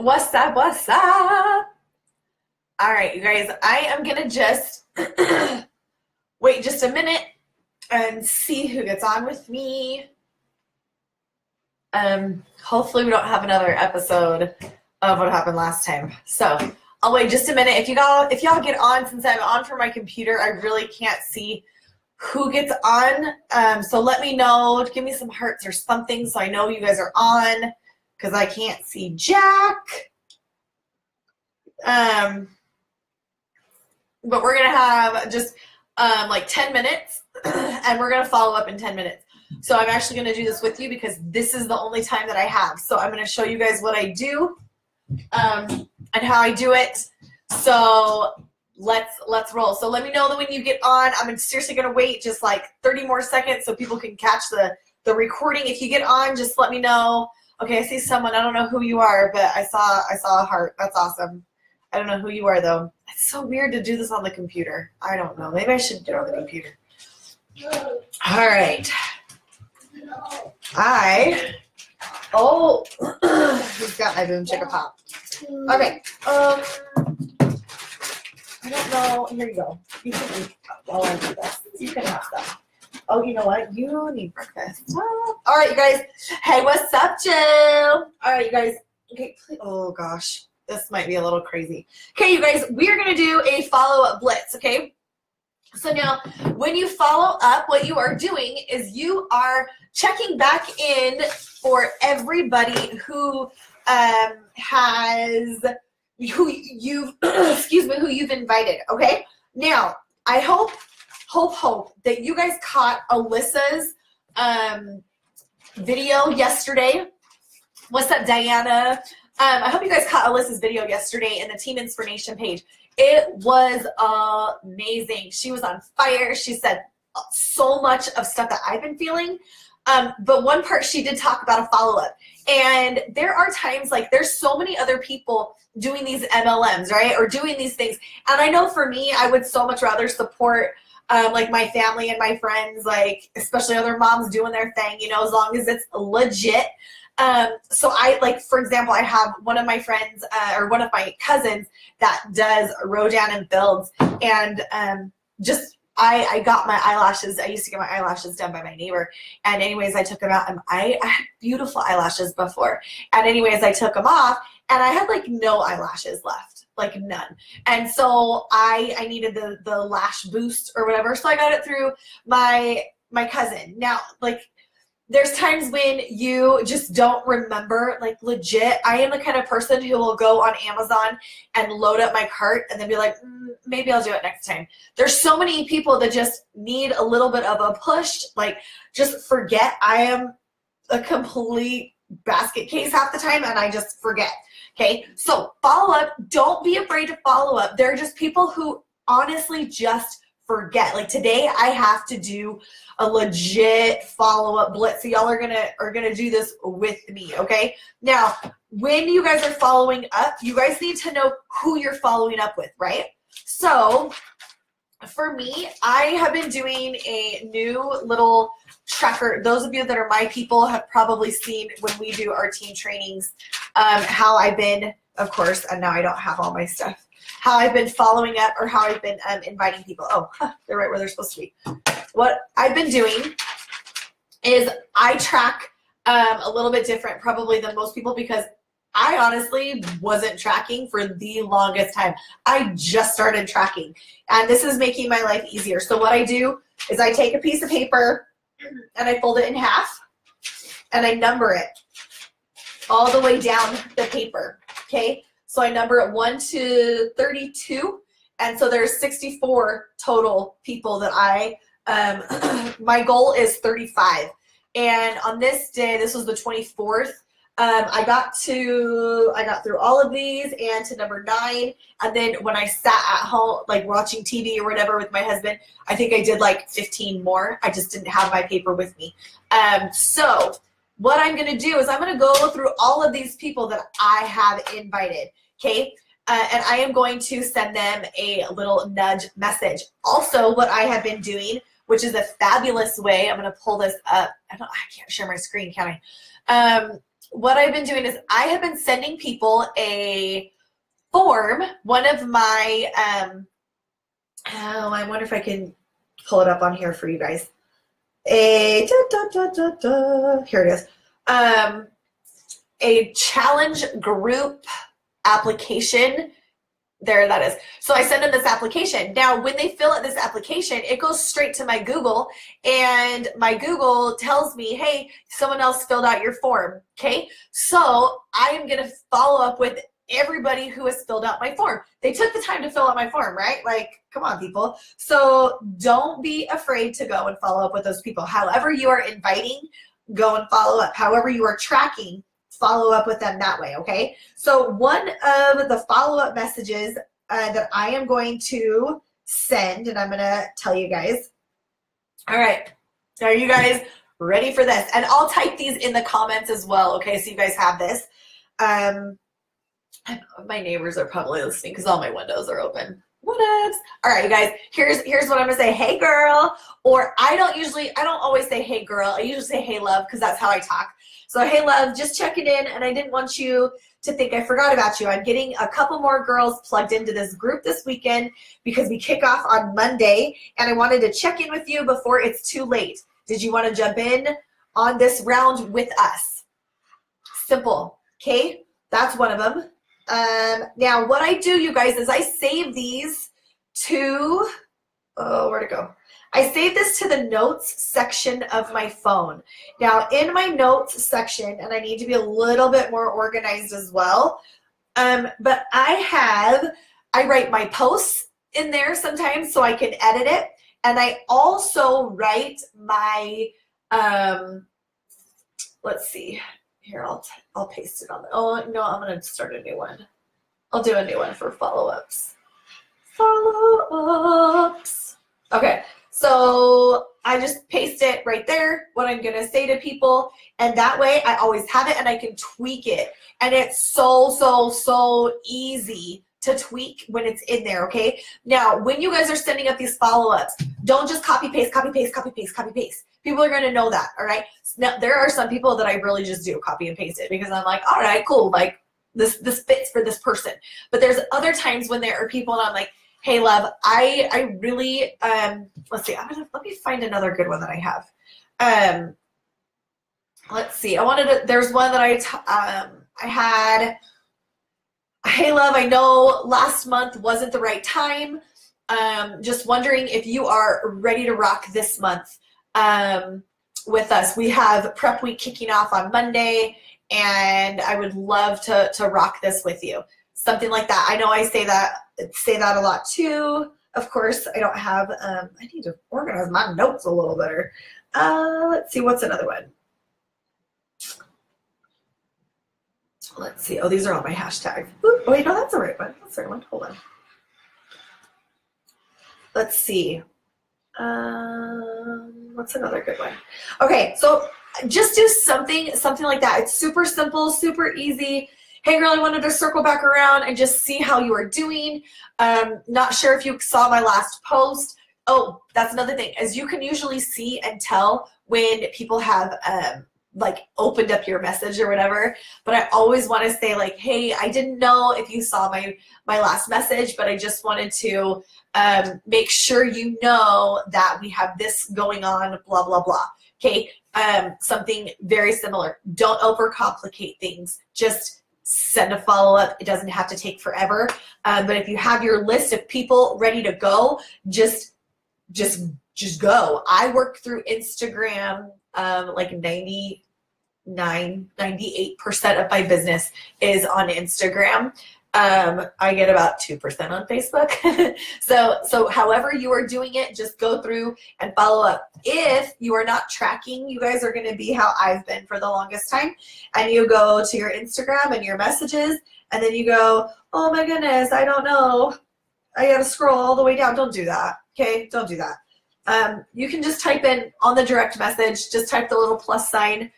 What's up? What's up? All right, you guys, I am going to just wait just a minute and see who gets on with me. Hopefully we don't have another episode of what happened last time. So I'll wait just a minute. If y'all get on, since I'm on from my computer, I really can't see who gets on. So let me know. Give me some hearts or something so I know you guys are on, because I can't see Jack. But we're going to have just like 10 minutes, and we're going to follow up in 10 minutes. So I'm actually going to do this with you because this is the only time that I have. So I'm going to show you guys what I do and how I do it. So let's roll. So let me know that when you get on. I'm seriously going to wait just like 30 more seconds so people can catch the recording. If you get on, just let me know. Okay, I see someone. I don't know who you are, but I saw a heart. That's awesome. I don't know who you are, though. It's so weird to do this on the computer. I don't know. Maybe I should do it on the computer. All right. Who's got my boom chicka pop? Okay. I don't know. Here you go. You can eat while I do this. You can have stuff. Oh, you know what? You need breakfast. All right, you guys. Hey, what's up, Jill? All right, you guys. Okay. Oh, gosh. This might be a little crazy. Okay, you guys. We are going to do a follow-up blitz, okay? So now, when you follow up, what you are doing is you are checking back in for everybody who who you've invited, okay? Now, I hope that you guys caught Alyssa's video yesterday. What's up, Diana? I hope you guys caught Alyssa's video yesterday in the Team Inspiration page. It was amazing. She was on fire. She said so much of stuff that I've been feeling. But one part she did talk about a follow-up. And there are times, like, there's so many other people doing these MLMs, right? Or doing these things. And I know for me, I would so much rather support like my family and my friends, like especially other moms doing their thing, you know, as long as it's legit. So I, like, for example, I have one of my friends or one of my cousins that does Rodan and builds, and I got my eyelashes. I used to get my eyelashes done by my neighbor, and anyways, I took them out, and I had beautiful eyelashes before, and anyways, I took them off, and I had like no eyelashes left, like none. And so I needed the lash boost or whatever, so I got it through my cousin. Now, like, there's times when you just don't remember, like, legit. I am the kind of person who will go on Amazon and load up my cart and then be like, maybe I'll do it next time. There's so many people that just need a little bit of a push, like, just forget. I am a complete basket case half the time, and I just forget, okay? So follow up. Don't be afraid to follow up. There are just people who honestly just forget. Like, today I have to do a legit follow-up blitz. So y'all are gonna do this with me, okay? Now, when you guys are following up, you guys need to know who you're following up with, right? So for me, I have been doing a new little tracker. Those of you that are my people have probably seen when we do our team trainings, how I've been, of course, and now I don't have all my stuff, how I've been following up or how I've been inviting people. Oh, they're right where they're supposed to be. What I've been doing is I track a little bit different probably than most people, because I honestly wasn't tracking for the longest time. I just started tracking, and this is making my life easier. So what I do is I take a piece of paper and I fold it in half, and I number it all the way down the paper, okay? So I number it 1 to 32, and so there's 64 total people that my goal is 35. And on this day, this was the 24th, I got through all of these and to number 9. And then when I sat at home, like watching TV or whatever with my husband, I think I did like 15 more. I just didn't have my paper with me. So what I'm going to do is I'm going to go through all of these people that I have invited, okay? And I am going to send them a little nudge message. Also, what I have been doing, which is a fabulous way, I'm going to pull this up. I can't share my screen, can I? what I've been doing is I have been sending people a form. One of my, I wonder if I can pull it up on here for you guys. Here it is. A challenge group application. There that is. So I send them this application. Now, when they fill out this application, it goes straight to my Google, and my Google tells me, hey, someone else filled out your form, okay? So I am going to follow up with everybody who has filled out my form. They took the time to fill out my form, right? Like, come on, people. So don't be afraid to go and follow up with those people. However you are inviting, go and follow up. However you are tracking, follow up with them that way, okay? So one of the follow-up messages that I am going to send, and I'm going to tell you guys. All right. Are you guys ready for this? And I'll type these in the comments as well, okay, so you guys have this. My neighbors are probably listening because all my windows are open. What else? All right, you guys, here's what I'm gonna say. Hey, girl. Or I don't always say hey, girl. I usually say hey, love, because that's how I talk. So hey, love, just checking in, and I didn't want you to think I forgot about you. I'm getting a couple more girls plugged into this group this weekend because we kick off on Monday, and I wanted to check in with you before it's too late. Did you want to jump in on this round with us? Simple, okay? That's one of them. Now, what I do, you guys, is I save these to, where'd it go? I save this to the notes section of my phone. Now, in my notes section, and I need to be a little bit more organized as well, but I write my posts in there sometimes so I can edit it, and I also write my, let's see. Here, I'll paste it on the, oh, no, I'm going to start a new one. I'll do a new one for follow-ups. Follow-ups. Okay, so I just paste it right there, what I'm going to say to people, and that way I always have it and I can tweak it. And it's so easy to tweak when it's in there, okay? Now, when you guys are sending up these follow-ups, don't just copy, paste, copy, paste, copy, paste, copy, paste. People are going to know that, all right? Now, there are some people that I really just do copy and paste it because I'm like, all right, cool, like this fits for this person. But there's other times when there are people and I'm like, hey, love, I really, let's see, let me find another good one that I have. Let's see, there's one that I had, hey, love, I know last month wasn't the right time. Just wondering if you are ready to rock this month with us. We have prep week kicking off on Monday, and I would love to rock this with you. Something like that. I know I say that a lot too. Of course, I don't have, I need to organize my notes a little better. Let's see, what's another one? Let's see. Oh, these are all my hashtags. Ooh, oh, wait, no, that's the right one. That's the right one. Hold on. Let's see. What's another good one? Okay, so just do something like that. It's super simple, super easy. Hey, girl, I wanted to circle back around and just see how you are doing. Not sure if you saw my last post. Oh, that's another thing. As you can usually see and tell when people have like opened up your message or whatever, but I always want to say like, hey, I didn't know if you saw my last message, but I just wanted to make sure you know that we have this going on, blah, blah, blah. Okay, something very similar. Don't overcomplicate things. Just send a follow-up. It doesn't have to take forever. But if you have your list of people ready to go, just go. I work through Instagram, like 98% of my business is on Instagram. I get about 2% on Facebook. So however you are doing it, just go through and follow up. If you are not tracking, you guys are going to be how I've been for the longest time. And you go to your Instagram and your messages, and then you go, oh my goodness, I don't know. I got to scroll all the way down. Don't do that. Okay, don't do that. You can just type in on the direct message, just type the little plus sign,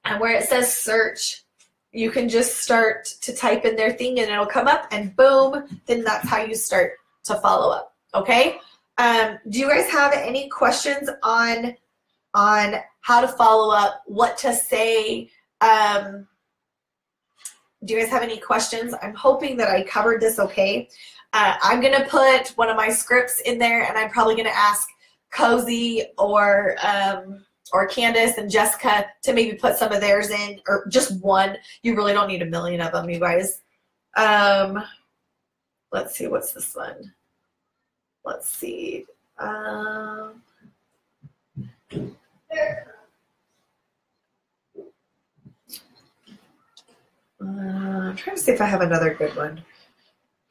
and where it says search, you can just start to type in their thing and it'll come up, and boom, then that's how you start to follow up, okay? Do you guys have any questions on how to follow up, what to say, Do you guys have any questions? I'm hoping that I covered this okay. I'm going to put one of my scripts in there, and I'm probably going to ask Cozy or Candace and Jessica to maybe put some of theirs in, or just one. You really don't need a million of them, you guys. Let's see, what's this one? Let's see. I'm trying to see if I have another good one,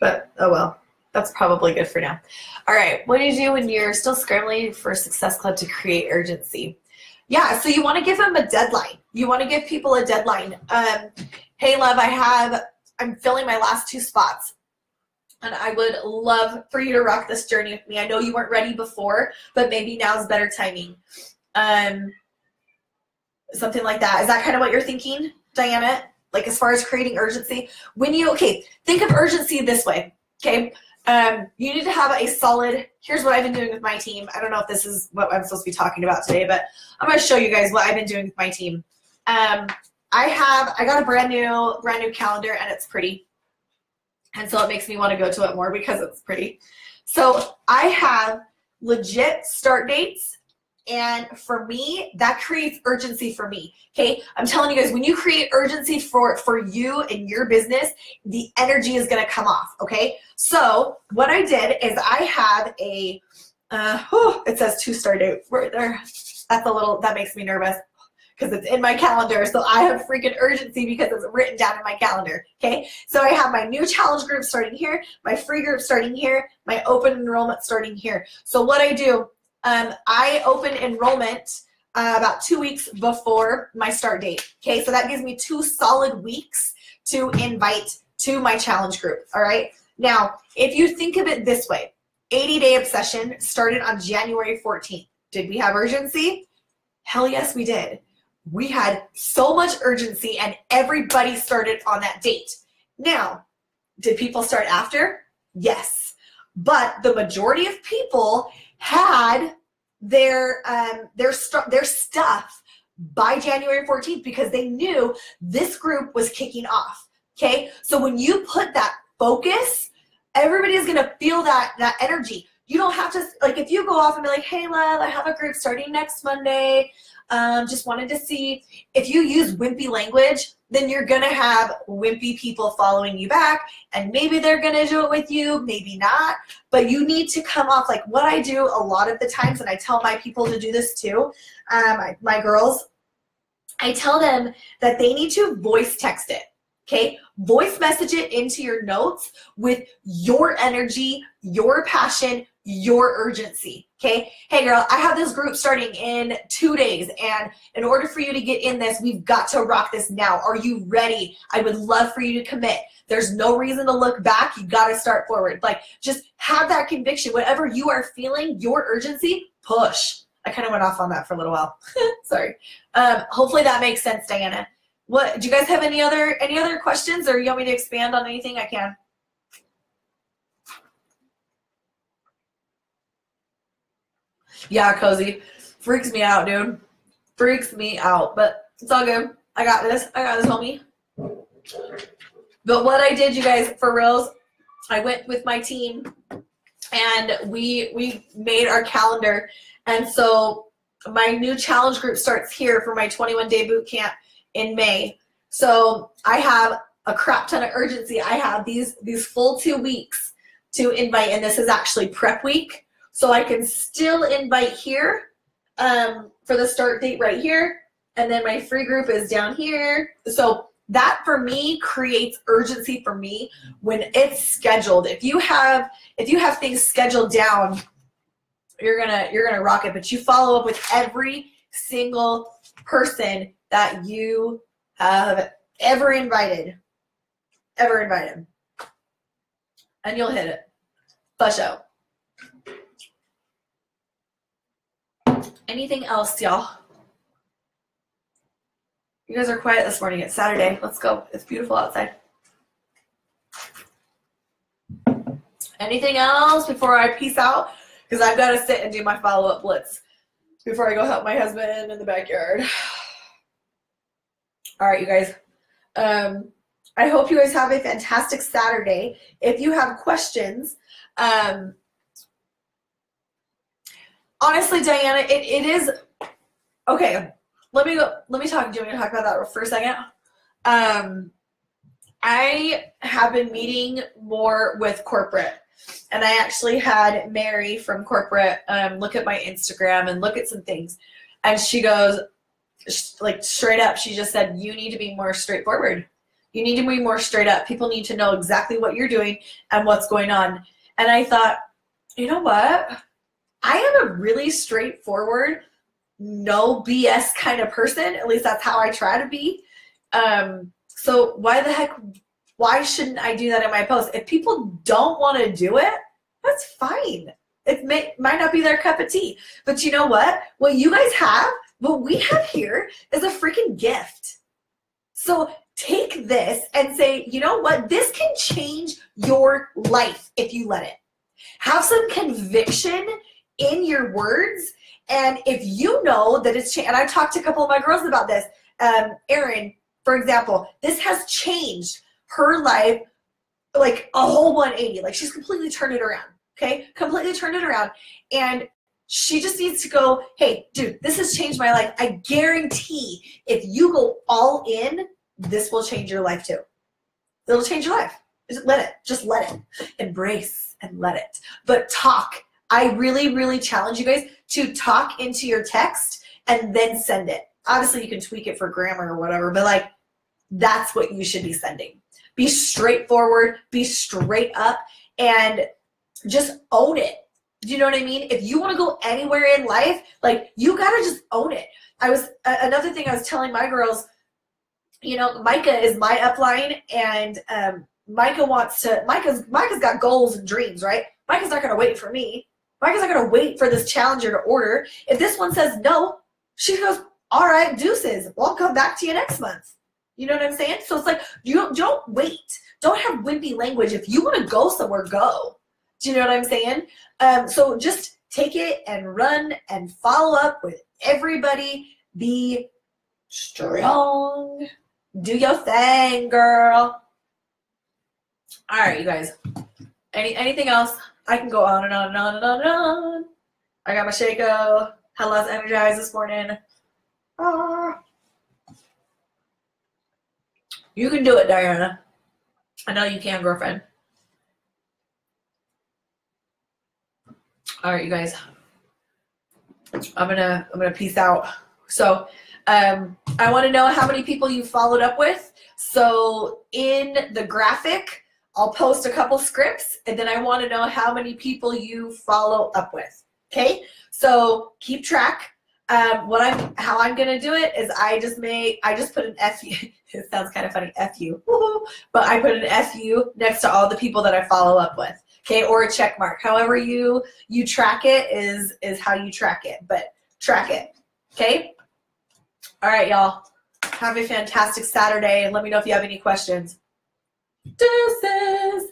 but oh well, that's probably good for now. All right, what do you do when you're still scrambling for Success Club to create urgency? Yeah, so you want to give them a deadline. You want to give people a deadline. Hey, love, I'm filling my last 2 spots, and I would love for you to rock this journey with me. I know you weren't ready before, but maybe now's better timing. Something like that. Is that kind of what you're thinking, Diana? Like as far as creating urgency? Think of urgency this way, okay? You need to have a solid, here's what I've been doing with my team. I don't know if this is what I'm supposed to be talking about today, but I'm going to show you guys what I've been doing with my team. I got a brand new calendar, and it's pretty. And so it makes me want to go to it more because it's pretty. So I have legit start dates. And for me, that creates urgency for me, okay? I'm telling you guys, when you create urgency for you and your business, the energy is going to come off, okay? So what I did is I have a, it says 2 start date right there. That makes me nervous because it's in my calendar. So I have freaking urgency because it's written down in my calendar, okay? So I have my new challenge group starting here, my free group starting here, my open enrollment starting here. So what I do, I open enrollment about 2 weeks before my start date. Okay, so that gives me 2 solid weeks to invite to my challenge group. All right. Now, if you think of it this way, 80-day obsession started on January 14th. Did we have urgency? Hell yes, we did. We had so much urgency, and everybody started on that date. Now, did people start after? Yes, but the majority of people had their stuff by January 14th because they knew this group was kicking off. Okay, so when you put that focus, everybody is going to feel that energy. You don't have to, like, if you go off and be like, hey love, I have a group starting next Monday, just wanted to see. If you use wimpy language, then you're going to have wimpy people following you back, and maybe they're going to do it with you, maybe not, but you need to come off like what I do a lot of the times, and I tell my people to do this too, my girls, I tell them that they need to voice text it, okay? Voice message it into your notes with your energy, your passion, your urgency, okay? Hey girl, I have this group starting in 2 days, and in order for you to get in this, we've got to rock this now. Are you ready? I would love for you to commit. There's no reason to look back. You got to start forward. Like, just have that conviction. Whatever you are feeling, your urgency, push. I kind of went off on that for a little while. Sorry. Hopefully that makes sense, Diana. What, do you guys have any other questions, or you want me to expand on anything? I can. Yeah, Cozy. Freaks me out, dude. Freaks me out. But it's all good. I got this. Homie. But what I did, you guys, for reals, I went with my team, and we made our calendar. And so my new challenge group starts here for my 21-day boot camp in May. So I have a crap ton of urgency. I have these full 2 weeks to invite, and this is actually prep week. So I can still invite here for the start date right here, and then my free group is down here. So that for me creates urgency for me when it's scheduled. If you have things scheduled down, you're gonna rock it. But you follow up with every single person that you have ever invited, and you'll hit it. Flush out. Anything else, y'all? You guys are quiet this morning. It's Saturday. Let's go. It's beautiful outside. Anything else before I peace out? Because I've got to sit and do my follow-up blitz before I go help my husband in the backyard. All right, you guys. I hope you guys have a fantastic Saturday. If you have questions, honestly, Diana, it is okay. Let me talk. Do you want me to talk about that for a second? I have been meeting more with corporate, and I actually had Mary from corporate look at my Instagram and look at some things, and she goes, like, straight up, she just said, you need to be more straightforward. You need to be more straight up. People need to know exactly what you're doing and what's going on. And I thought, you know what? I am a really straightforward, no BS kind of person. At least that's how I try to be. So why shouldn't I do that in my post? If people don't want to do it, that's fine. It might not be their cup of tea. But you know what? What you guys have, what we have here is a freaking gift. So take this and say, you know what? This can change your life if you let it. Have some conviction in your words. And if you know that it's changed, and I've talked to a couple of my girls about this, Erin, for example, this has changed her life like a whole 180. Like, she's completely turned it around, okay? Completely turned it around. And she just needs to go, hey, dude, this has changed my life. I guarantee if you go all in, this will change your life too. It'll change your life. Just let it. Embrace and let it. But talk. I really, really challenge you guys to talk into your text and then send it. Obviously, you can tweak it for grammar or whatever, but like, that's what you should be sending. Be straightforward, be straight up, and just own it. Do you know what I mean? If you want to go anywhere in life, like, you gotta just own it. Another thing I was telling my girls, you know, Micah is my upline, and Micah's got goals and dreams, right? Micah's not gonna wait for me. Micah's not gonna wait for this challenger to order. If this one says no, she goes, all right, deuces. Well, I'll come back to you next month. You know what I'm saying? So it's like, you don't wait. Don't have wimpy language. If you want to go somewhere, go. Do you know what I'm saying? So just take it and run and follow up with everybody. Be strong. Do your thing, girl. All right, you guys. Anything else? I can go on and on and on and on and on. I got my Shaco. Had less energized this morning. You can do it, Diana. I know you can, girlfriend. All right, you guys. I'm gonna peace out. So I want to know how many people you followed up with. So in the graphic, I'll post a couple scripts, and then I want to know how many people you follow up with. Okay, so keep track. How I'm gonna do it is I just put an FU. It sounds kind of funny, FU, but I put an FU next to all the people that I follow up with. Okay, or a check mark. However you track it is how you track it, but track it. Okay. All right, y'all. Have a fantastic Saturday, and let me know if you have any questions. Deuces.